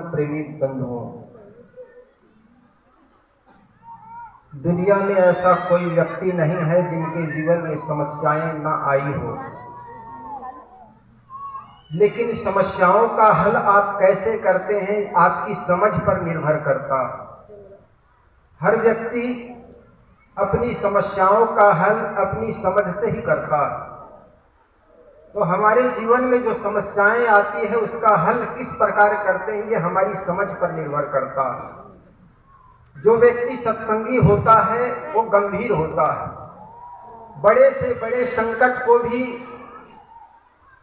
प्रेमी बंधुओं, दुनिया में ऐसा कोई व्यक्ति नहीं है जिनके जीवन में समस्याएं न आई हो, लेकिन समस्याओं का हल आप कैसे करते हैं आपकी समझ पर निर्भर करता। हर व्यक्ति अपनी समस्याओं का हल अपनी समझ से ही करता। तो हमारे जीवन में जो समस्याएं आती है उसका हल किस प्रकार करते हैं ये हमारी समझ पर निर्भर करता। जो व्यक्ति सत्संगी होता है वो गंभीर होता है, बड़े से बड़े संकट को भी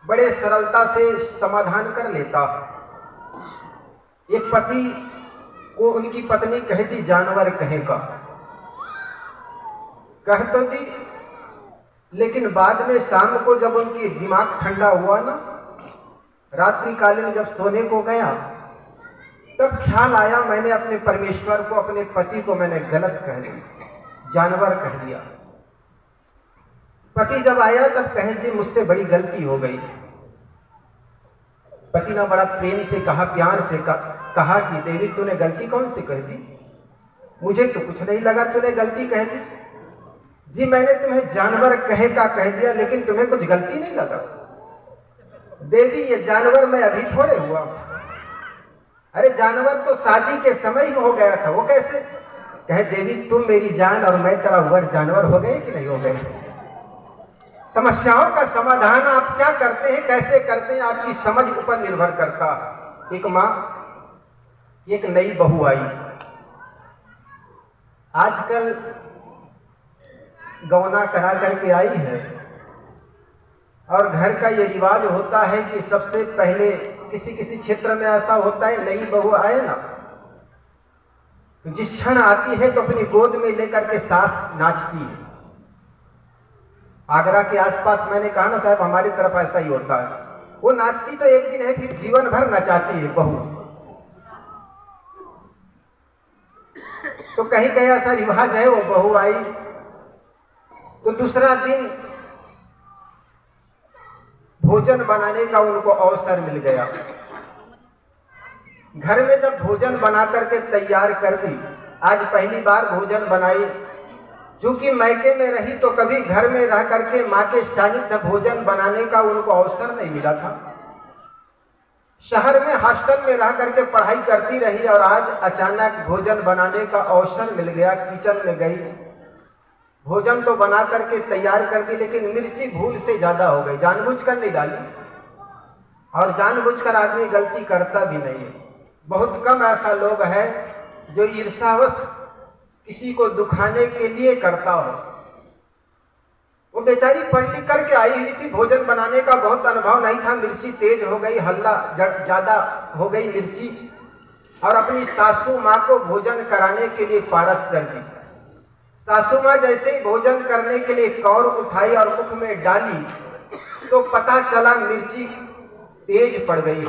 बड़े सरलता से समाधान कर लेता है। एक पति को उनकी पत्नी कहती जानवर कहेगा, कह तो दी, लेकिन बाद में शाम को जब उनकी दिमाग ठंडा हुआ ना, रात्रिकालीन जब सोने को गया, तब ख्याल आया मैंने अपने परमेश्वर को, अपने पति को मैंने गलत कह दिया, जानवर कह दिया। पति जब आया तब कहे जी मुझसे बड़ी गलती हो गई। पति ने बड़ा प्रेम से कहा, प्यार से कहा कि देवी तूने गलती कौन सी कह दी? मुझे तो कुछ नहीं लगा तूने गलती कह दी। जी मैंने तुम्हें जानवर कह दिया, लेकिन तुम्हें कुछ गलती नहीं लगा। देवी ये जानवर मैं अभी थोड़े हुआ। अरे जानवर तो शादी के समय ही हो गया था, वो कैसे? कहे देवी तुम मेरी जान और मैं तेरा वर जानवर हो गए कि नहीं हो गए? समस्याओं का समाधान आप क्या करते हैं, कैसे करते हैं, आपकी समझ ऊपर निर्भर करता। एक माँ, एक नई बहू आई। आजकल गौना करा करके आई है और घर का ये रिवाज होता है कि सबसे पहले किसी किसी क्षेत्र में ऐसा होता है, नई बहू आए ना तो जिस क्षण आती है तो अपनी गोद में लेकर के सास नाचती है। आगरा के आसपास मैंने कहा ना साहब, हमारी तरफ ऐसा ही होता है। वो नाचती तो एक दिन है, फिर जीवन भर नचाती है बहू। तो कहीं कहीं ऐसा रिवाज है। वो बहू आई तो दूसरा दिन भोजन बनाने का उनको अवसर मिल गया। घर में जब भोजन बना करके तैयार कर दी, आज पहली बार भोजन बनाई। चूंकि मैके में रही तो कभी घर में रह करके माँ के सानिध्य भोजन बनाने का उनको अवसर नहीं मिला था। शहर में हॉस्टल में रह करके पढ़ाई करती रही और आज अचानक भोजन बनाने का अवसर मिल गया। किचन में गई, भोजन तो बना करके तैयार कर दी, लेकिन मिर्ची भूल से ज्यादा हो गई। जानबूझकर नहीं डाली, और जानबूझकर आदमी गलती करता भी नहीं है। बहुत कम ऐसा लोग है जो ईर्ष्यावश किसी को दुखाने के लिए करता हो। वो बेचारी पढ़ लिख करके आई हुई थी, भोजन बनाने का बहुत अनुभव नहीं था। मिर्ची तेज हो गई, हल्ला ज्यादा हो गई मिर्ची, और अपनी सासू माँ को भोजन कराने के लिए पारस कर दी। सासू माँ जैसे ही भोजन करने के लिए कौर उठाई और मुख में डाली तो पता चला मिर्ची तेज पड़ गई।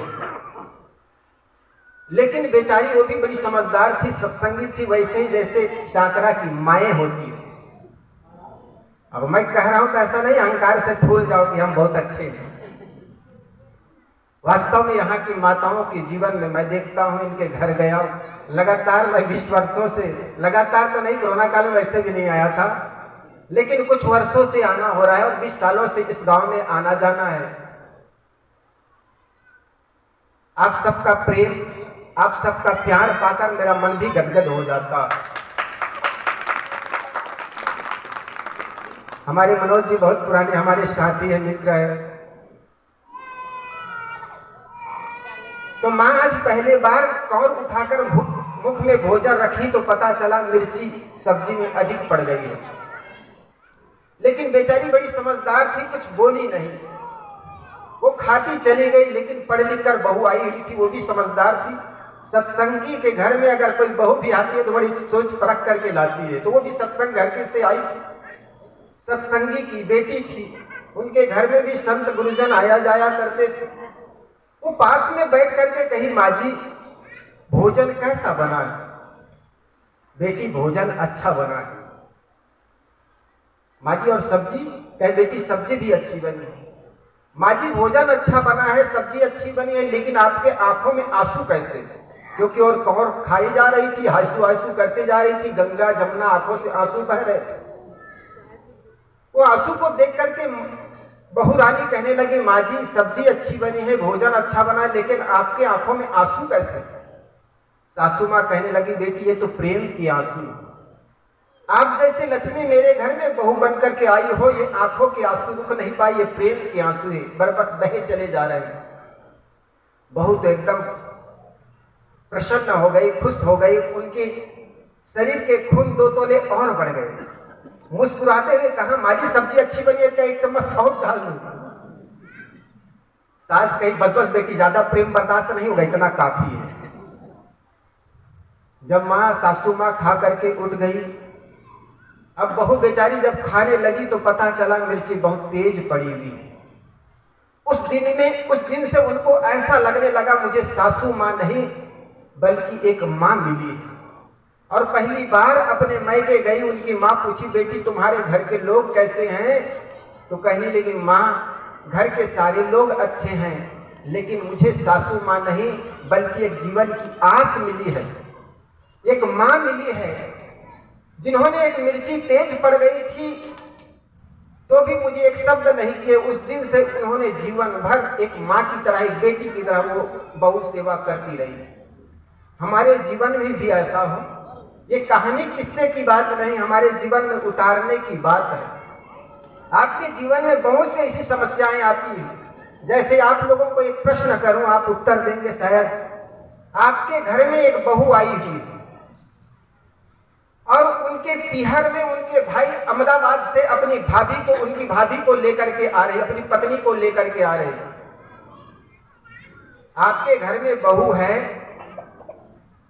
लेकिन बेचारी वो भी बड़ी समझदार थी, सत्संगी थी, वैसे ही जैसे चाकरा की माएँ होती है। अब मैं कह रहा हूं तो ऐसा नहीं अहंकार से फूल जाओ कि हम बहुत अच्छे हैं। वास्तव में यहाँ की माताओं के जीवन में मैं देखता हूँ, इनके घर गया लगातार, मैं 20 वर्षों से, लगातार तो नहीं, कोरोना काल में वैसे भी नहीं आया था, लेकिन कुछ वर्षों से आना हो रहा है और 20 सालों से इस गांव में आना जाना है। आप सबका प्रेम, आप सबका प्यार पाकर मेरा मन भी गदगद हो जाता। हमारे मनोज जी बहुत पुराने हमारे साथी हैं, मित्र है। तो माँ आज पहले बार कौर उठाकर मुख में भोजन रखी तो पता चला मिर्ची सब्जी में अधिक पड़ गई है। लेकिन बेचारी बड़ी समझदार थी, कुछ बोली नहीं, वो खाती चली गई। लेकिन पढ़ लिख कर बहू आई हुई थी, वो भी समझदार थी। सत्संगी के घर में अगर कोई बहू भी आती है तो बड़ी सोच परख करके लाती है। तो वो भी सत्संग घर के से आई थी, सत्संगी की बेटी थी। उनके घर में भी संत गुरुजन आया जाया करते थे। वो पास में बैठ करके कही, माँ जी भोजन कैसा बना है? बेटी भोजन अच्छा बना है। माँ जी और सब्जी? कहे बेटी सब्जी भी अच्छी बनी है। माँ जी भोजन अच्छा बना है, सब्जी अच्छी बनी है, लेकिन आपके आंखों में आंसू कैसे? क्योंकि और खाई जा रही थी, आंसू आंसू करते जा रही थी, गंगा जमुना आंखों से आंसू बह रहे थे। वो आंसू को देख करके बहू रानी कहने लगी, माँ जी सब्जी अच्छी बनी है, भोजन अच्छा बना है, लेकिन आपके आंखों में आंसू कैसे? सासू माँ कहने लगी, बेटी ये तो प्रेम की आंसू, आप जैसे लक्ष्मी मेरे घर में बहू बन करके आई हो, ये आंखों के आंसू रुक नहीं पाई, ये प्रेम के आंसू है, बरबस बहे चले जा रहे हैं। बहू तो एकदम प्रसन्न हो गई, खुश हो गई, उनके शरीर के खून 2 तोले और बढ़ गए। मुस्कुराते हुए कहा, माँ जी सब्जी अच्छी बनी है, क्या 1 चम्मच और डाल दूं? सास कही, बस बस बेटी ज्यादा प्रेम बर्दाश्त नहीं होगा, इतना काफी है। जब माँ सासू माँ खा करके उठ गई, अब बहू बेचारी जब खाने लगी तो पता चला मिर्ची बहुत तेज पड़ी हुई है। उस दिन से उनको ऐसा लगने लगा मुझे सासू माँ नहीं बल्कि एक माँ मिली है। और पहली बार अपने मायके गई, उनकी माँ पूछी, बेटी तुम्हारे घर के लोग कैसे हैं? तो कहने लगी, माँ घर के सारे लोग अच्छे हैं, लेकिन मुझे सासू माँ नहीं बल्कि एक जीवन की आस मिली है, एक माँ मिली है जिन्होंने एक मिर्ची तेज पड़ गई थी तो भी मुझे एक शब्द नहीं किए। उस दिन से उन्होंने जीवन भर एक माँ की तरह, एक बेटी की तरह वो बहु सेवा करती रही। हमारे जीवन में भी ऐसा हो, ये कहानी किस्से की बात नहीं, हमारे जीवन में उतारने की बात है। आपके जीवन में बहुत सी ऐसी समस्याएं आती हैं, जैसे आप लोगों को एक प्रश्न करूं, आप उत्तर देंगे शायद। आपके घर में एक बहू आई थी और उनके पीहर में उनके भाई अहमदाबाद से अपनी उनकी भाभी को लेकर के आ रहे, अपनी पत्नी को लेकर के आ रहे। आपके घर में बहू है,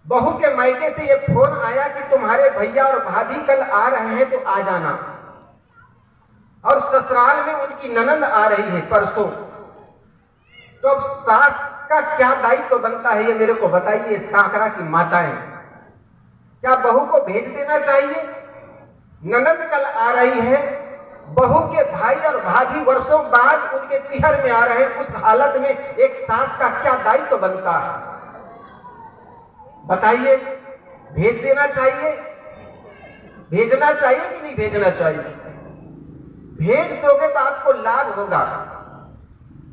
बहू के मायके से ये फोन आया कि तुम्हारे भैया और भाभी कल आ रहे हैं तो आ जाना। और ससुराल में उनकी ननंद आ रही है परसों। तो अब सास का क्या दायित्व बनता है ये मेरे को बताइए, सांकरा की माताएं, क्या बहू को भेज देना चाहिए? ननंद कल आ रही है, बहू के भाई और भाभी वर्षों बाद उनके पीहर में आ रहे हैं, उस हालत में एक सास का क्या दायित्व बनता है बताइए? भेज देना चाहिए? भेजना चाहिए कि नहीं भेजना चाहिए? भेज दोगे तो आपको लाभ होगा।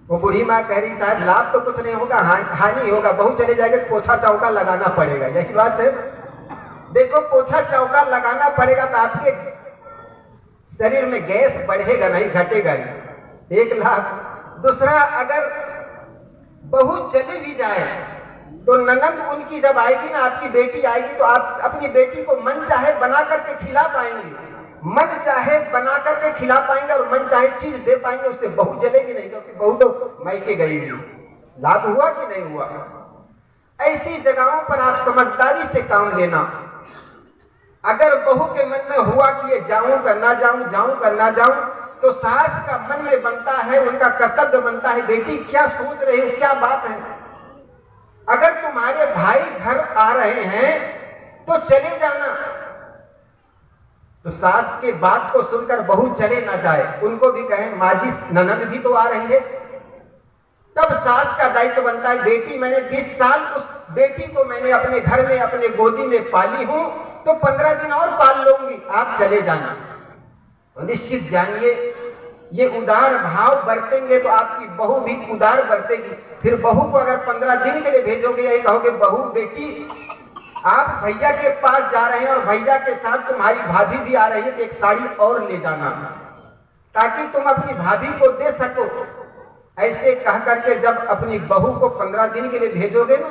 वो बूढ़ी माँ कह रही, साहब लाभ तो कुछ नहीं होगा, हानि होगा, बहू चले जाएगा तो पोछा चौका लगाना पड़ेगा। यही बात है। देखो पोछा चौका लगाना पड़ेगा तो आपके शरीर में गैस बढ़ेगा नहीं, घटेगा नहीं, 1 लाख। दूसरा, अगर बहू चली भी जाए तो ननंद उनकी जब आएगी ना, आपकी बेटी आएगी, तो आप अपनी बेटी को मन चाहे बना करके खिला पाएंगे, मन चाहे बना करके खिला पाएंगे और मन चाहे चीज दे पाएंगे, उससे बहू जलेगी नहीं, क्योंकि बहू तो मायके गई हुई। लाभ हुआ कि नहीं हुआ? ऐसी जगहों पर आप समझदारी से काम लेना। अगर बहू के मन में हुआ कि ये जाऊं करना जाऊं, जाऊं करना जाऊं, तो सास का मन में बनता है, उनका कर्तव्य बनता है, बेटी क्या सोच रही हो, क्या बात है। अगर तुम्हारे भाई घर आ रहे हैं तो चले जाना। तो सास के बात को सुनकर बहू चले ना जाए, उनको भी कहें, माँ जी ननद भी तो आ रही है। तब सास का दायित्व बनता है, बेटी मैंने 20 साल उस बेटी को मैंने अपने घर में अपने गोदी में पाली हूं, तो 15 दिन और पाल लूंगी, आप चले जाना। तो निश्चित जानिए, ये उदार भाव बरतेंगे तो आपकी बहू भी उदार बरतेगी। फिर बहू को अगर 15 दिन के लिए भेजोगे, यही कहोगे, बहू बेटी आप भैया के पास जा रहे हैं और भैया के साथ तुम्हारी भाभी भी आ रही है, तो एक साड़ी और ले जाना ताकि तुम अपनी भाभी को दे सको। ऐसे कह करके जब अपनी बहू को 15 दिन के लिए भेजोगे ना,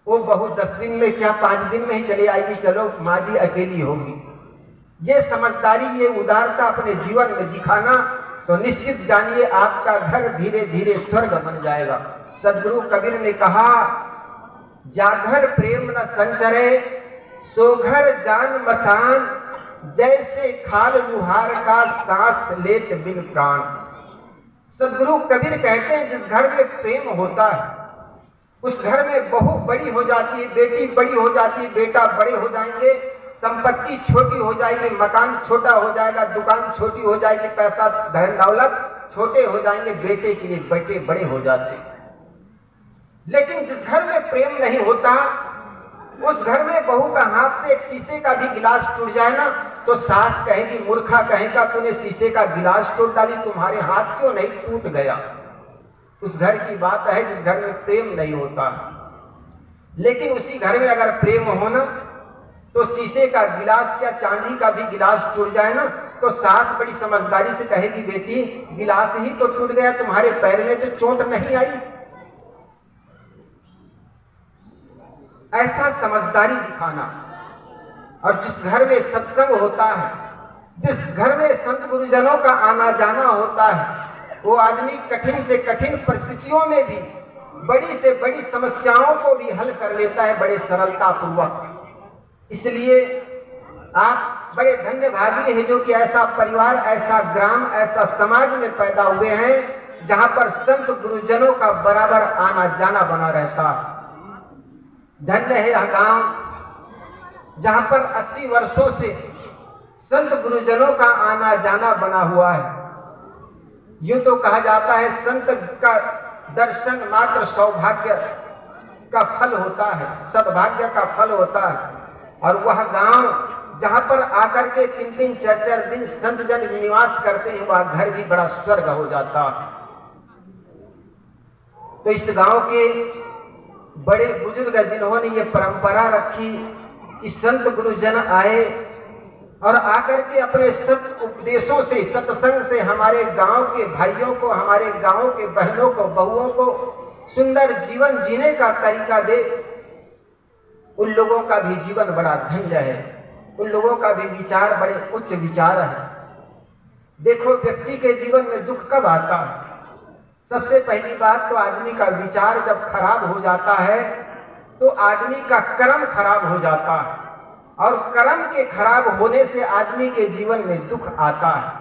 वो बहू 10 दिन में क्या 5 दिन में ही चली आएगी, चलो माँ जी अकेली होगी। ये समझदारी, ये उदारता अपने जीवन में दिखाना, तो निश्चित जानिए आपका घर धीरे धीरे स्वर्ग बन जाएगा। सदगुरु कबीर ने कहा, जाघर प्रेम न संचरे, सोघर जान मसान, जैसे खाल लुहार का सांस लेत बिन प्राण। सदगुरु कबीर कहते हैं, जिस घर में प्रेम होता है उस घर में बहू बड़ी हो जाती है, बेटी बड़ी हो जाती है, बेटा बड़े हो जाएंगे, संपत्ति छोटी हो जाएगी, मकान छोटा हो जाएगा, दुकान छोटी हो जाएगी, पैसा धन दौलत छोटे हो जाएंगे, बेटे के लिए बेटे बड़े हो जाते हैं। लेकिन जिस घर में प्रेम नहीं होता उस घर में बहू का हाथ से एक शीशे का भी गिलास टूट जाए ना तो सास कहेगी, मूर्खा कहेगा, तूने शीशे का गिलास तोड़ डाली, तुम्हारे हाथ क्यों नहीं टूट गया। उस घर की बात है जिस घर में प्रेम नहीं होता। लेकिन उसी घर में अगर प्रेम हो ना तो शीशे का गिलास क्या चांदी का भी गिलास टूट जाए ना तो सास बड़ी समझदारी से कहेगी, बेटी गिलास ही तो टूट गया, तुम्हारे पैर में तो चोट नहीं आई। ऐसा समझदारी दिखाना। और जिस घर में सत्संग होता है, जिस घर में संत गुरुजनों का आना जाना होता है, वो आदमी कठिन से कठिन परिस्थितियों में भी बड़ी से बड़ी समस्याओं को भी हल कर लेता है बड़े सरलता पूर्वक। इसलिए आप बड़े धन्य भागी हैं जो कि ऐसा परिवार, ऐसा ग्राम, ऐसा समाज में पैदा हुए हैं जहां पर संत गुरुजनों का बराबर आना जाना बना रहता है। धन्य है यह गांव जहां पर 80 वर्षों से संत गुरुजनों का आना जाना बना हुआ है। यूं तो कहा जाता है संत का दर्शन मात्र सौभाग्य का फल होता है, सद्भाग्य का फल होता है। और वह गांव जहां पर आकर के 3-3, 4-4 दिन संत जन निवास करते हैं, वह घर भी बड़ा स्वर्ग हो जाता है। तो इस गांव के बड़े बुजुर्ग जिन्होंने ये परंपरा रखी कि संत गुरुजन आए और आकर के अपने सत उपदेशों से, सत्संग से हमारे गांव के भाइयों को, हमारे गांव के बहनों को, बहुओं को सुंदर जीवन जीने का तरीका दे, उन लोगों का भी जीवन बड़ा धन्य है, उन लोगों का भी विचार बड़े उच्च विचार है। देखो व्यक्ति के जीवन में दुख कब आता है? सबसे पहली बात तो आदमी का विचार जब खराब हो जाता है तो आदमी का कर्म खराब हो जाता है, और कर्म के खराब होने से आदमी के जीवन में दुख आता है।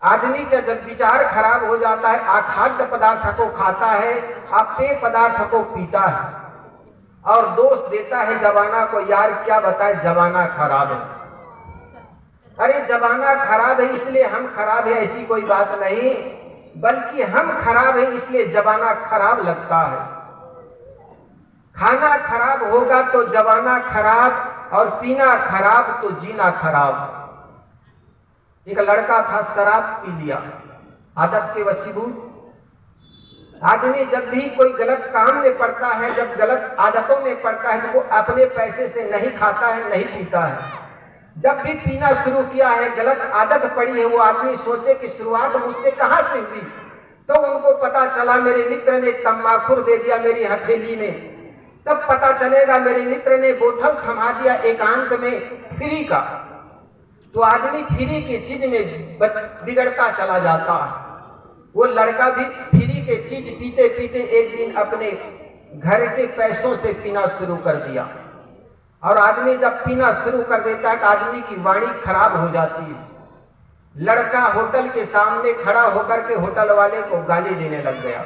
आदमी का जब विचार खराब हो जाता है, अखाद्य पदार्थ को खाता है, अपेय पदार्थ को पीता है और दोष देता है जमाना को, यार क्या बताए जमाना खराब है। अरे जमाना खराब है इसलिए हम खराब है ऐसी कोई बात नहीं, बल्कि हम खराब है इसलिए जमाना खराब लगता है। खाना खराब होगा तो जमाना खराब, और पीना खराब तो जीना खराब। एक लड़का था, शराब पी लिया आदत के वशीभूत। आदमी जब भी कोई गलत काम में पड़ता है, जब गलत आदतों में पड़ता है तो वो अपने पैसे से नहीं खाता है, नहीं पीता है। जब भी पीना शुरू किया है, गलत आदत पड़ी है, वो आदमी सोचे कि शुरुआत मुझसे कहां से हुई। तो उनको पता चला मेरे मित्र ने तम्बाकू दे दिया मेरी हथेली में, तब पता चलेगा मेरे मित्र ने बोतल थमा दिया एकांत में फ्री का। तो आदमी फ्री की चीज में बिगड़ता चला जाता है। वो लड़का भी फ्री के चीज पीते पीते एक दिन अपने घर के पैसों से पीना शुरू कर दिया। और आदमी जब पीना शुरू कर देता है तो आदमी की वाणी खराब हो जाती है। लड़का होटल के सामने खड़ा होकर के होटल वाले को गाली देने लग गया।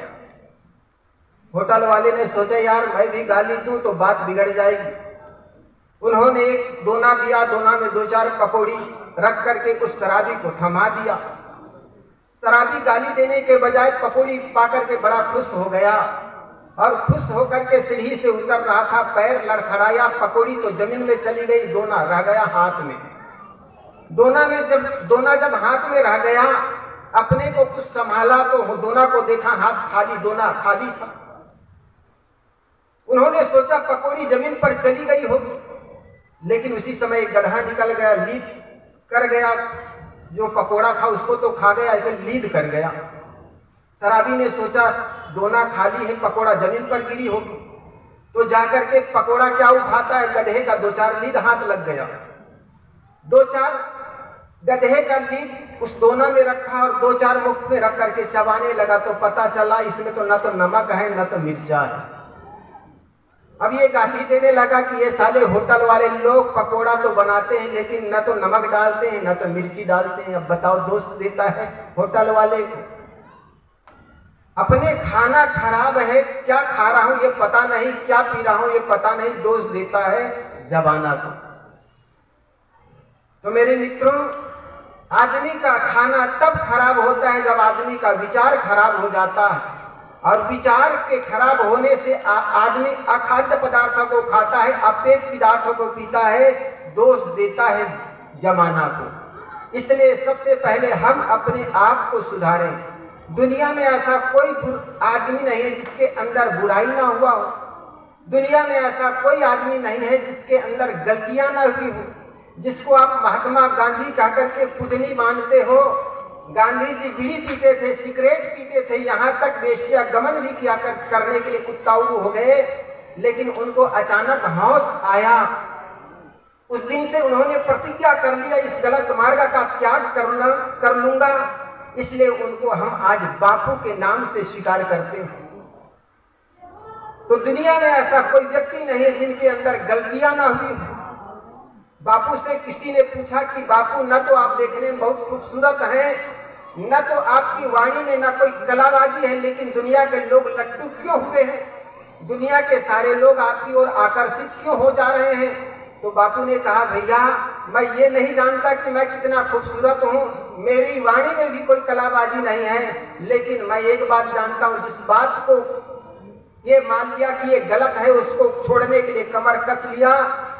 होटल वाले ने सोचा यार मैं भी गाली दूं तो बात बिगड़ जाएगी। उन्होंने एक दोना दिया, दोना में 2-4 पकौड़ी रख करके उस शराबी को थमा दिया। शराबी गाली देने के बजाय पकौड़ी पाकर के बड़ा खुश हो गया, और खुश होकर के सीढ़ी से उतर रहा था, पैर लड़खड़ाया, पकौड़ी तो जमीन में चली गई, दोना रह गया हाथ में। दोना जब हाथ में रह गया, अपने को कुछ संभाला तो दोना को देखा हाथ खाली, दोना खाली था। उन्होंने सोचा पकौड़ी जमीन पर चली गई होगी, लेकिन उसी समय एक गधा निकल गया, लीद कर गया, जो पकौड़ा था उसको तो खा गया, ऐसे लीद कर गया। शराबी ने सोचा दोना खाली है, पकौड़ा जमीन पर गिरी होगी, तो जाकर के पकौड़ा क्या उठाता है, गधे का 2-4 लीद हाथ लग गया। 2-4 गधे का लीद उस दोना में रखा और 2-4 मुख में रख करके चबाने लगा, तो पता चला इसमें तो न तो नमक है न तो मिर्चा है। अब ये गाली देने लगा कि ये साले होटल वाले लोग पकोड़ा तो बनाते हैं लेकिन न तो नमक डालते हैं न तो मिर्ची डालते हैं। अब बताओ दोष देता है होटल वाले को। अपने खाना खराब है, क्या खा रहा हूं ये पता नहीं, क्या पी रहा हूं ये पता नहीं, दोष देता है जमाना को। तो मेरे मित्रों, आदमी का खाना तब खराब होता है जब आदमी का विचार खराब हो जाता है। और विचार के खराब होने से आदमी अखाद्य पदार्थों को खाता है, अपेट पदार्थों को पीता है, दोष देता है जमाना को। इसलिए सबसे पहले हम अपने आप को सुधारें। दुनिया में ऐसा कोई आदमी नहीं है जिसके अंदर बुराई ना हुआ हो। दुनिया में ऐसा कोई आदमी नहीं है जिसके अंदर गलतियां ना हुई हो। जिसको आप महात्मा गांधी कह करके पूजनी मानते हो, गांधी जी बीड़ी पीते थे, सिगरेट पीते थे, यहाँ तक वेश्या गमन भी किया करने के लिए उतावू हो गए, लेकिन उनको अचानक होश आया। उस दिन से उन्होंने प्रतिज्ञा कर लिया, इस गलत मार्ग का त्याग कर लूंगा। इसलिए उनको हम आज बापू के नाम से स्वीकार करते हैं। तो दुनिया में ऐसा कोई व्यक्ति नहीं है जिनके अंदर गलतियां ना हुई। बापू से किसी ने पूछा कि बापू न तो आप देखने में बहुत खूबसूरत हैं, न तो आपकी वाणी में न कोई कलाबाजी है, लेकिन दुनिया के लोग लट्टू क्यों हुए हैं? दुनिया के सारे लोग आपकी ओर आकर्षित क्यों हो जा रहे हैं? तो बापू ने कहा, भैया मैं ये नहीं जानता कि मैं कितना खूबसूरत हूँ, मेरी वाणी में भी कोई कलाबाजी नहीं है, लेकिन मैं एक बात जानता हूँ, जिस बात को ये मान लिया कि ये गलत है, उसको छोड़ने के लिए कमर कस लिया,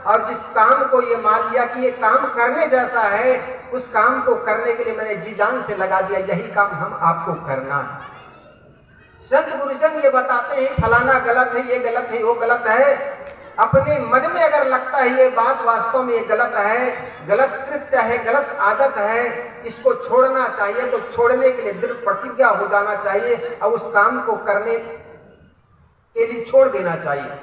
और जिस काम को ये मान लिया कि ये काम करने जैसा है, उस काम को करने के लिए मैंने जी जान से लगा दिया। यही काम हम आपको करना है। संत गुरुजन ये बताते हैं फलाना गलत है, ये गलत है, वो गलत है। अपने मन में अगर लगता है ये बात वास्तव में ये गलत है, गलत कृत्य है, गलत आदत है, इसको छोड़ना चाहिए, तो छोड़ने के लिए दृढ़ प्रतिज्ञा हो जाना चाहिए और उस काम को करने के लिए छोड़ देना चाहिए।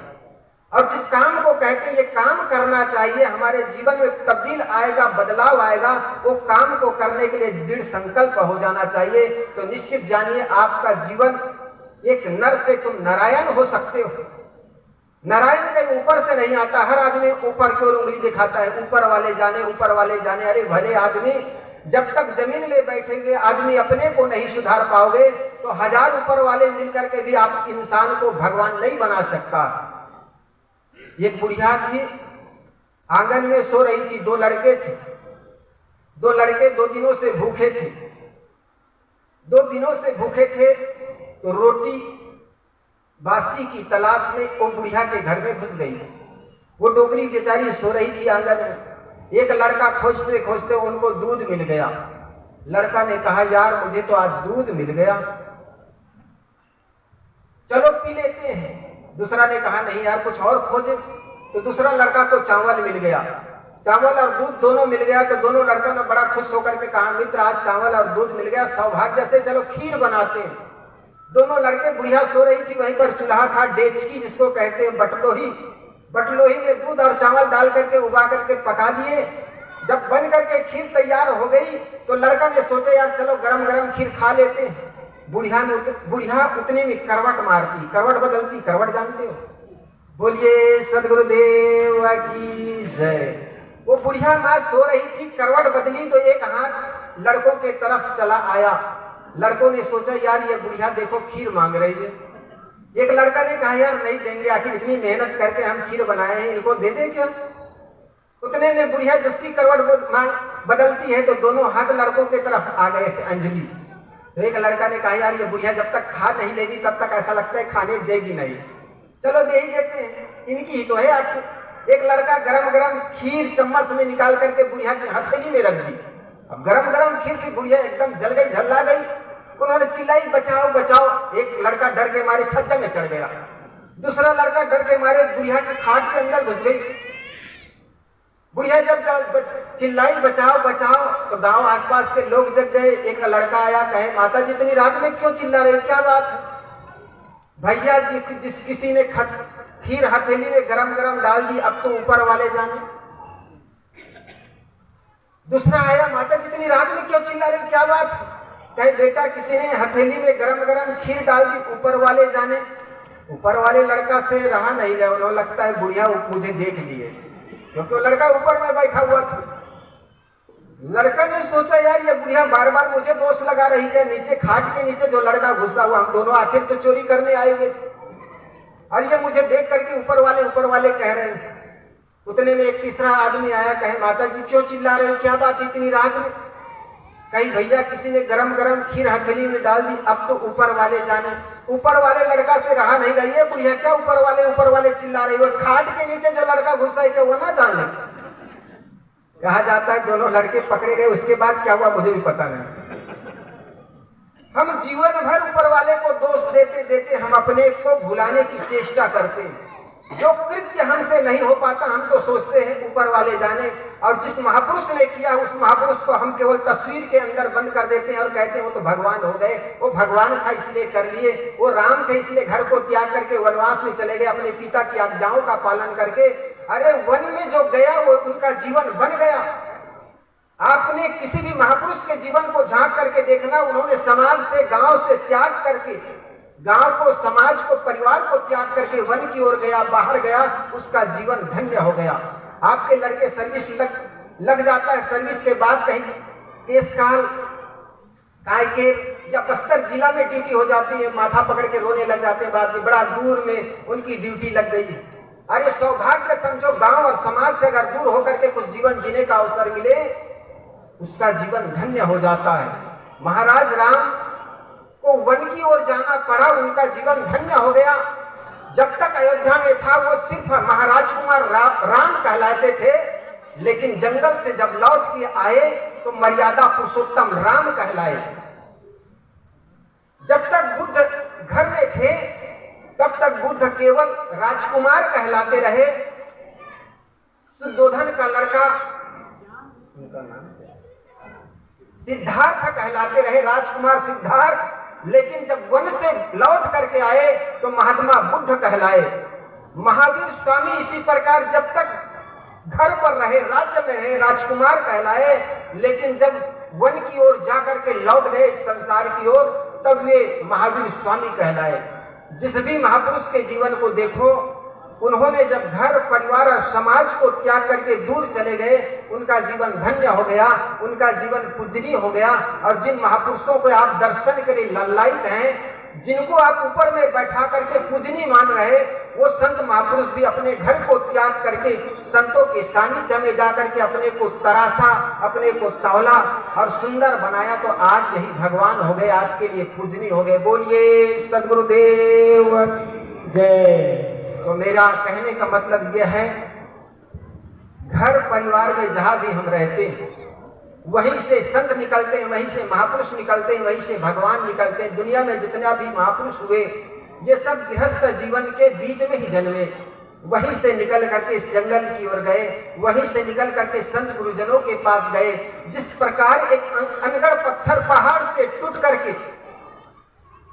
और जिस काम को कहते हैं ये काम करना चाहिए, हमारे जीवन में तब्दील आएगा, बदलाव आएगा, वो काम को करने के लिए दृढ़ संकल्प हो जाना चाहिए। तो निश्चित जानिए आपका जीवन एक नर से तुम नारायण हो सकते हो। नारायण कहीं ऊपर से नहीं आता। हर आदमी ऊपर की ओर उंगली दिखाता है, ऊपर वाले जाने, ऊपर वाले जाने। अरे भले आदमी, जब तक जमीन में बैठेंगे आदमी अपने को नहीं सुधार पाओगे, तो हजार ऊपर वाले मिलकर के भी आप इंसान को भगवान नहीं बना सकता। एक बुढ़िया थी, आंगन में सो रही थी, दो लड़के थे। दो लड़के 2 दिनों से भूखे थे। 2 दिनों से भूखे थे तो रोटी बासी की तलाश में वो बुढ़िया के घर में घुस गई। वो डोकरी बेचारी सो रही थी आंगन में। एक लड़का खोजते खोजते उनको दूध मिल गया। लड़का ने कहा, यार मुझे तो आज दूध मिल गया, चलो पी लेते हैं। दूसरा ने कहा, नहीं यार कुछ और खोजे। तो दूसरा लड़का को चावल मिल गया। चावल और दूध दोनों मिल गया। तो दोनों लड़कों ने बड़ा खुश होकर के कहा, मित्र आज चावल और दूध मिल गया, सौभाग्य से, चलो खीर बनाते हैं। दोनों लड़के, बुढ़िया सो रही थी, वहीं पर चूल्हा था, डेचकी जिसको कहते हैं, बटलोही। बटलोही में दूध और चावल डाल करके उबा करके पका दिए। जब बन करके खीर तैयार हो गई तो लड़का ने सोचा, यार चलो गरम गरम खीर खा लेते हैं। बुढ़िया उतने में करवट मारती, करवट बदलती। करवट जानते हो? बोलिए सदगुरुदेव की जय। वो बुढ़िया माँ सो रही थी, करवट बदली तो एक हाथ लड़कों के तरफ चला आया। लड़कों ने सोचा, यार ये बुढ़िया देखो खीर मांग रही है। एक लड़का ने कहा, यार नहीं देंगे, आखिर इतनी मेहनत करके हम खीर बनाए हैं, इनको दे दे क्या? उतने में बुढ़िया जिसकी करवट बदलती है तो दोनों हाथ लड़कों के तरफ आ गए से अंजलि। तो एक लड़का ने कहा, यार ये बुढ़िया जब तक खा नहीं लेगी तब तक ऐसा लगता है खाने देगी नहीं, चलो दे ही देते हैं, इनकी ही तो है आखिर। एक लड़का गरम गरम खीर चम्मच में निकाल करके बुढ़िया की हथेली में रख दी। अब गरम गरम खीर की बुढ़िया एकदम जल गई, झल्ला गई। उन्होंने चिल्लाई, बचाओ बचाओ। एक लड़का डर के मारे छज्जा में चढ़ गया। दूसरा लड़का डर के मारे बुढ़िया के खाट के अंदर घुस गई। बुढ़िया जब चिल्लाई बचाओ बचाओ तो गांव आसपास के लोग जग गए। एक लड़का आया, कहे, माता जी इतनी रात में क्यों चिल्ला रहे, क्या बात है? भैया जी जिस किसी ने खीर हथेली में गरम गरम डाल दी, अब तो ऊपर वाले जाने। दूसरा आया, माता जी इतनी रात में क्यों चिल्ला रहे, क्या बात है? कहे, बेटा किसी ने हथेली में गरम गरम खीर डाल दी, ऊपर वाले जाने। ऊपर वाले लड़का से रहा नहीं गया, उन्होंने लगता है बुढ़िया मुझे देख लिए, क्योंकि वो लड़का ऊपर में बैठा हुआ था। लड़का ने सोचा, यार ये बुढ़िया बार बार मुझे दोष लगा रही है। नीचे खाट के नीचे जो लड़का घुसा हुआ, हम दोनों आखिर तो चोरी करने आए हुए थे, और ये मुझे देख करके ऊपर वाले कह रहे हैं। उतने में एक तीसरा आदमी आया, कहे, माता जी क्यों चिल्ला रहे हो, क्या बात इतनी रात में? कहीं भैया किसी ने गरम गरम खीर हथेली में डाल दी, अब तो ऊपर वाले जाने। ऊपर वाले लड़का से रहा नहीं गई है, बुढ़िया क्या ऊपर वाले चिल्ला रही है, खाट के नीचे जो लड़का घुसा है क्या वो ना जाने। कहा जाता है दोनों लड़के पकड़े गए, उसके बाद क्या हुआ मुझे भी पता नहीं। हम जीवन भर ऊपर वाले को दोष देते देते हम अपने को भुलाने की चेष्टा करते हैं। जो कृत्य हमसे नहीं हो पाता हम तो सोचते हैं ऊपर वाले जाने, और जिस महापुरुष ने किया उस महापुरुष को हम केवल तस्वीर के अंदर बंद कर देते हैं और कहते हैं वो तो भगवान हो गए, वो भगवान था इसलिए कर लिए, वो राम थे इसलिए घर को त्याग करके वनवास में चले गए अपने पिता की आज्ञाओं का पालन करके। अरे वन में जो गया वो उनका जीवन बन गया। आपने किसी भी महापुरुष के जीवन को झांक करके देखना, उन्होंने समाज से गांव से त्याग करके, गांव को समाज को परिवार को त्याग करके वन की ओर गया, बाहर गया, उसका जीवन धन्य हो गया। आपके लड़के सर्विस लग जाता है, सर्विस के बाद कहीं केस काल कायकेर या बस्तर जिला में ड्यूटी हो जाती है, माथा पकड़ के रोने लग जाते हैं, बाप जी बड़ा दूर में उनकी ड्यूटी लग गई। अरे सौभाग्य समझो, गांव और समाज से अगर दूर होकर के कुछ जीवन जीने का अवसर मिले उसका जीवन धन्य हो जाता है। महाराज राम को वन की ओर जाना पड़ा, उनका जीवन धन्य हो गया। जब तक अयोध्या में था वो सिर्फ महाराज कुमार राम कहलाते थे, लेकिन जंगल से जब लौट के आए तो मर्यादा पुरुषोत्तम राम कहलाए। जब तक बुद्ध घर में थे तब तक बुद्ध केवल राजकुमार कहलाते रहे। सुद्धोधन का लड़का उनका नाम सिद्धार्थ कहलाते रहे, राजकुमार सिद्धार्थ। लेकिन जब वन से लौट करके आए तो महात्मा बुद्ध कहलाए। महावीर स्वामी इसी प्रकार जब तक घर पर रहे, राज्य में रहे, राजकुमार कहलाए, लेकिन जब वन की ओर जाकर के लौट गए संसार की ओर तब वे महावीर स्वामी कहलाए। जिस भी महापुरुष के जीवन को देखो, उन्होंने जब घर परिवार और समाज को त्याग करके दूर चले गए उनका जीवन धन्य हो गया, उनका जीवन पूजनीय हो गया। और जिन महापुरुषों को आप दर्शन के लिए ललायित हैं, जिनको आप ऊपर में बैठा करके पूजनीय मान रहे, वो संत महापुरुष भी अपने घर को त्याग करके संतों के सानिध्य में जाकर के अपने को तराशा, अपने को तौला और सुंदर बनाया। तो आज यही भगवान हो गए, आपके लिए पूजनीय हो गए। बोलिए सद्गुरुदेव जय। तो मेरा कहने का मतलब यह है, घर परिवार में जहां भी हम रहते हैं वहीं से संत निकलते हैं, वहीं से महापुरुष निकलते हैं, वहीं से भगवान निकलते हैं। दुनिया में जितना भी महापुरुष हुए ये सब गृहस्थ जीवन के बीच में ही जन्मे, वहीं से निकल करके इस जंगल की ओर गए, वहीं से निकल करके संत गुरुजनों के पास गए। जिस प्रकार एक अनगढ़ पत्थर पहाड़ से टूट करके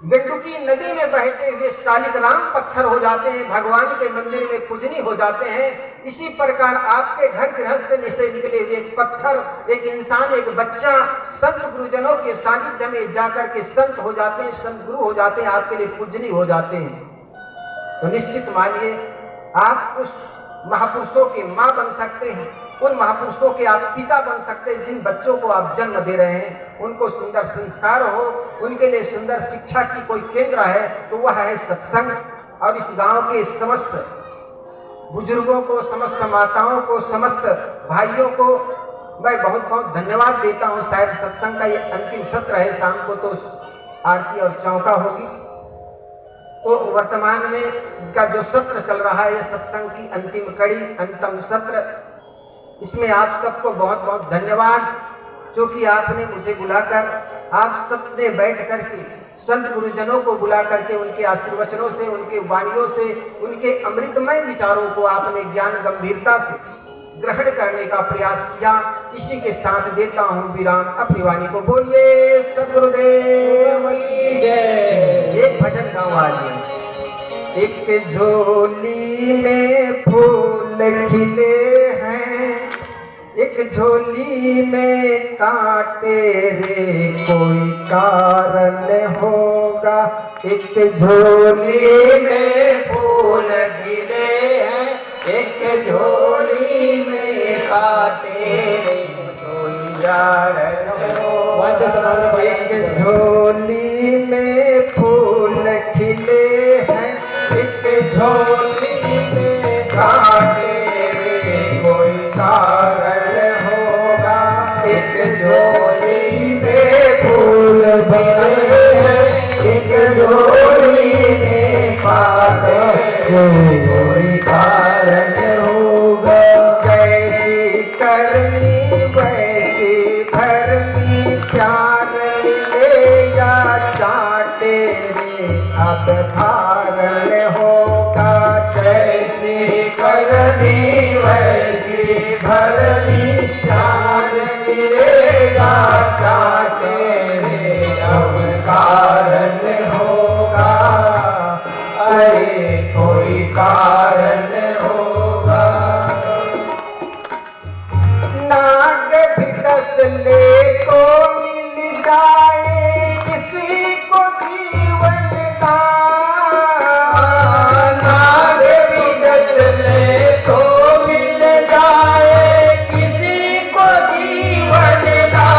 गंडकी नदी में बहते हुए शालिग्राम पत्थर हो जाते हैं, भगवान के मंदिर में पूजनीय हो जाते हैं, इसी प्रकार आपके घर गृहस्थ से निकले हुए पत्थर, एक इंसान, एक बच्चा संत गुरुजनों के सानिध्य में जाकर के संत हो जाते हैं, संत गुरु हो जाते हैं, आपके लिए पूजनीय हो जाते हैं। तो निश्चित मानिए आप उस महापुरुषों के माँ बन सकते हैं, उन महापुरुषों के आप पिता बन सकते हैं। जिन बच्चों को आप जन्म दे रहे हैं उनको सुंदर संस्कार हो, उनके लिए सुंदर शिक्षा की कोई केंद्र है तो वह है सत्संग। और इस गांव के समस्त बुजुर्गों को, समस्त माताओं को, समस्त भाइयों को मैं बहुत बहुत धन्यवाद देता हूं। शायद सत्संग का ये अंतिम सत्र है, शाम को तो आरती और चौका होगी। तो वर्तमान में का जो सत्र चल रहा है, सत्संग की अंतिम कड़ी, अंतिम सत्र, इसमें आप सबको बहुत बहुत धन्यवाद, जो कि आपने मुझे बुलाकर, आप सब ने बैठ करके संत गुरुजनों को बुला करके उनके आशीर्वचनों से, उनके वाणियों से, उनके अमृतमय विचारों को आपने ज्ञान गंभीरता से ग्रहण करने का प्रयास किया। इसी के साथ देता हूँ विराम अपनी वाणी को। बोलिए सद्गुरुदेव की जय। एक भजन गाओ आज। एक झोली में फूल खिले हैं, एक झोली में कांटे रे कोई कारण होगा। एक झोली में फूल खिले हैं, एक झोली में कांटे रे कोई कारण होगा। एक झोली में फूल खिले हैं, एक झोली में कांटे रे कोई कारण होगा। एक झोली में फूल खिले हैं, एक झोली कोई कारण होगा। जैसी करनी वैसी भरनी, प्यार मिलेगा चाटे रे अब धारण होगा। जैसी करनी वैसी भरनी, प्यार मिलेगा चाटे रे अब कारण होगा। अरे कोई कारण होगा। नाग भी डस ले तो मिल जाए किसी को जीवन का। नाग भी डस ले तो मिल जाए किसी को जीवन का।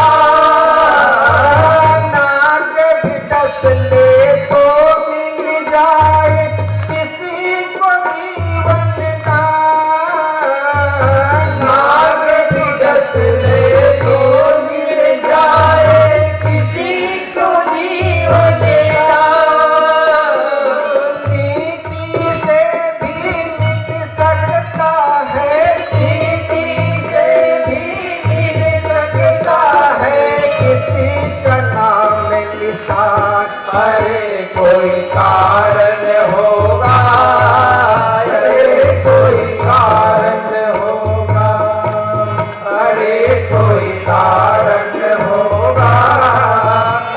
नाग भी डस ले तो मिल जाए किसी को जीवन का। नाग भी डस ले तो मिल जाए किसी को जीवन का। चींटी से भी मिट सकता है, चींटी से भी मिल सकता है किसी का नाम निशान। अरे कोई कारण होगा। अरे कोई कारण होगा। अरे कोई कारण होगा।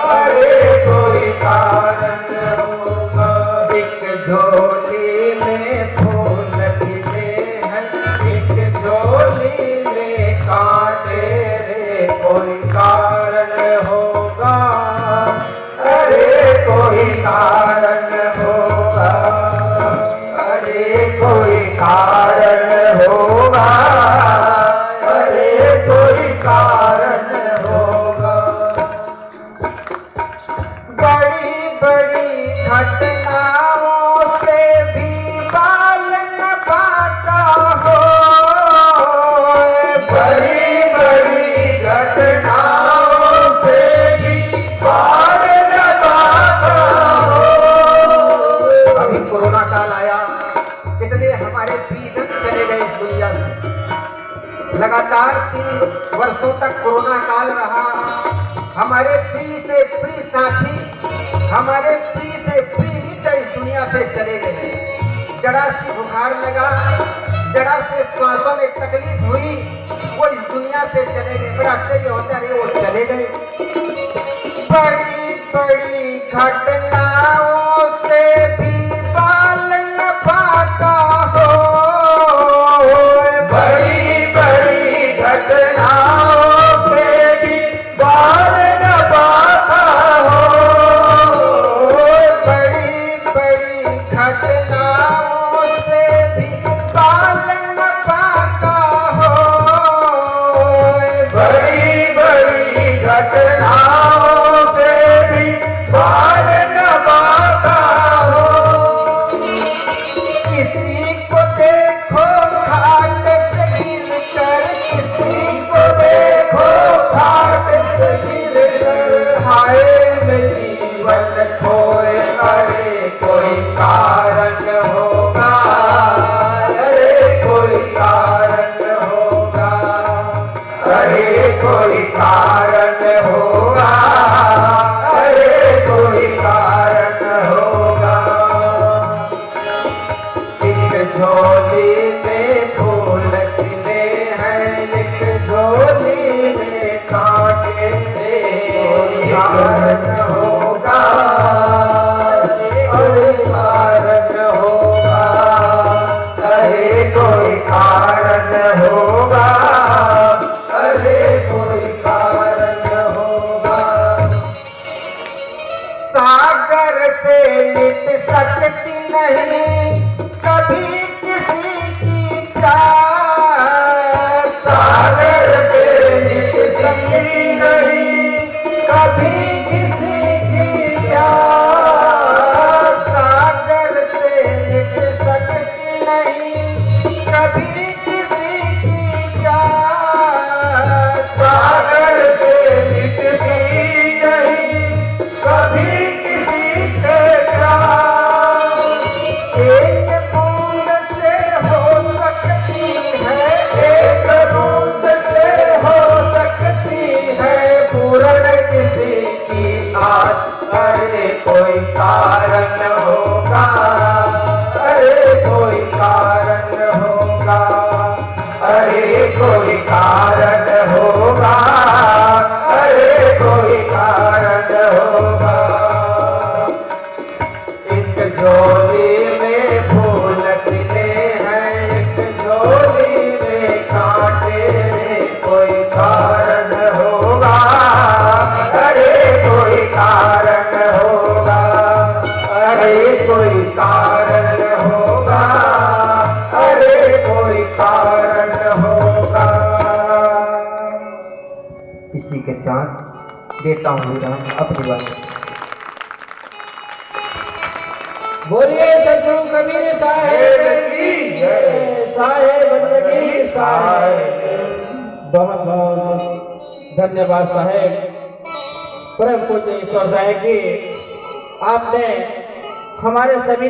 अरे कोई कारण होगा। एक झोली में फूल खिले हैं, एक झोली में कांटे रे कोई कारण होगा। अरे कोई कारण होगा। अरे कोई कारण होगा। अरे कोई कारण होगा। बड़ी बड़ी घटनाओं से भी बाल न पाता हो। बड़ी बड़ी घटनाओं से भी पार न पाता हो। अभी कोरोना काल आया, कितने हमारे प्रियजन चले गए इस दुनिया से। लगातार 3 वर्षों तक कोरोना काल रहा। हमारे प्रिय से प्रिय साथी, हमारे प्रिय से प्रिय मित्र इस दुनिया से चले गए। जरा सी बुखार लगा, जरा से श्वासों में तकलीफ हुई, वो इस दुनिया से चले गए। बड़ा आश्चर्य होता है, वो चले गए। बड़ी बड़ी घटनाओं से भी बाल न पाता हो। बड़ी बड़ी घटनाओं से भी बार न पाता हो। बड़ी बड़ी घटनाओं से भी बाल न पाता हो। बड़ी बड़ी घटनाओं से भी बार न पाता हो। किसी को देखो घाट से गिर कर, किसी को देखो घाट से गिर कर हाय में जीवन खोए। अरे कोई कारण होगा। अरे कोई कारण होगा। अरे कोई कारण होगा। अरे कोई कारण होगा। एक झोली में फूल खिले हैं, एक झोली में कांटे से कोई कारण होगा। कोई कारण होगा। अरे कोई कारण होगा। अरे कोई कारण होगा। सागर से मिट सकती नहीं कभी किसी की प्यास। सागर से मिट सकती नहीं कभी किसी की प्यास। सागर से मिट सकती नहीं कभी किसी की प्यास। सागर से मिटती नहीं कभी किसी से प्यार। साथ देता हूँ विराम अपनी बात। बोलिए सतगुरु कबीर साहेब की जय, साहेब की साहेब। बहुत बहुत धन्यवाद साहेब, परम पूज्य ईश्वर साहेब की, आपने हमारे सभी